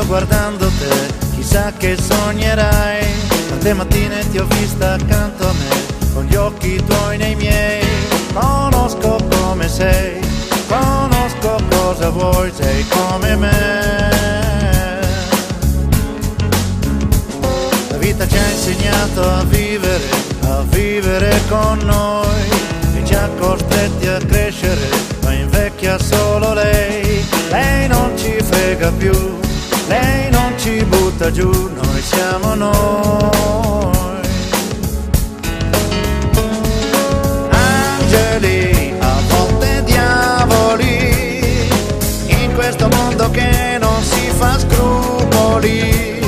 sto guardando te, chissà che sognerai. Tante mattine ti ho vista accanto a me, con gli occhi tuoi nei miei. Conosco come sei, conosco cosa vuoi, sei come me. La vita ci ha insegnato a vivere con noi, e ci ha costretti a crescere, ma invecchia solo lei. Lei non ci frega più, lei non ci butta giù, noi siamo noi. Angeli, a volte diavoli, in questo mondo che non si fa scrupoli.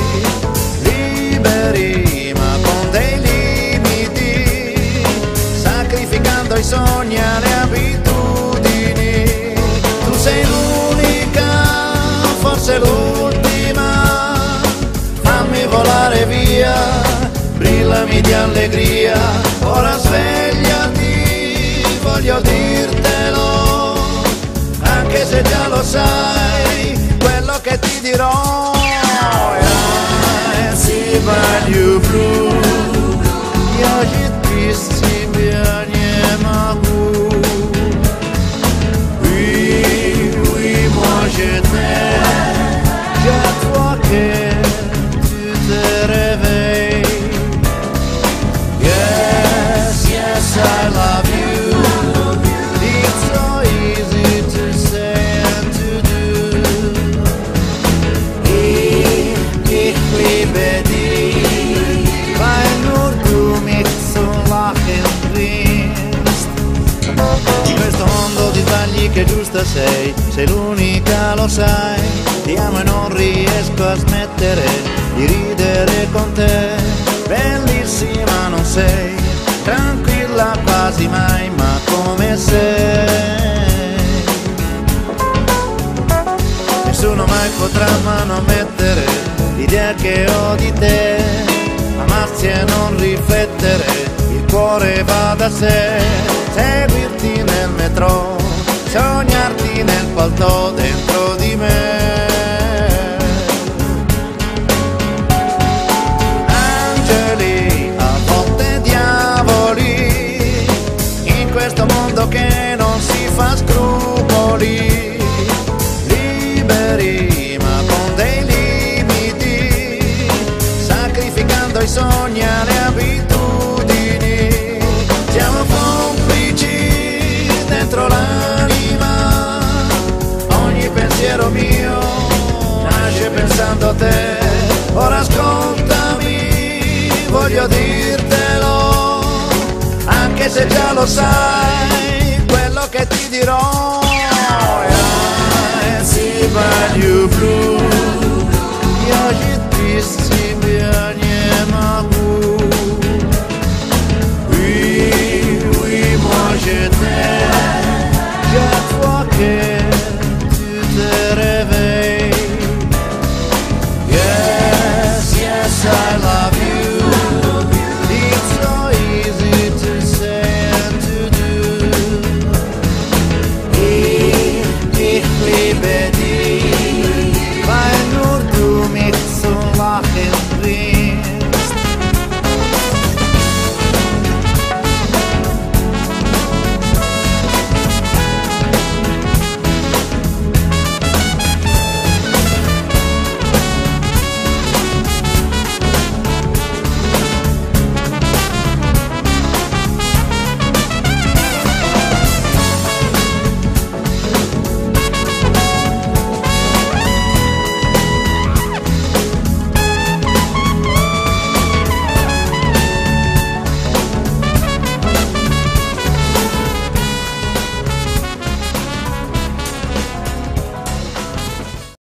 Liberi ma con dei limiti, sacrificando i sogni alle abitudini. Tu sei l'unica, forse l'ultima, fammi volare via, brillami di allegria. Ora svegliati, voglio dirtelo, anche se già lo sai, quello che ti dirò. Si voglio blu, ja жить тебя не могу. Oui, moi je t'aime, chaque fois que tu te réveilles. Yes, yes, I love you. It's so easy to say and to do. Ich liebe dich, weil nur du mich so lachen bringst. In questo mondo di sbagli che giusta sei l'unica, lo sai. Ti amo e non riesco a smettere di ridere con te. Bellissima non sei, tranquilla quasi mai, ma come sei. Nessuno mai potrà manomettere l'idea che ho di te, amarsi e non riflettere, il cuore va da sé. Seguirti nel metro, sognarti nel palto dentro di me. Angeli, a volte diavoli, in questo mondo che non si fa scrupoli. Liberi ma con dei limiti, sacrificando i sogni alle abitudini. Siamo complici dentro l'anima, ogni pensiero mio nasce pensando a te. Ora ascoltami, voglio dirtelo, anche se già lo sai, quello che ti dirò. Si voglio blu,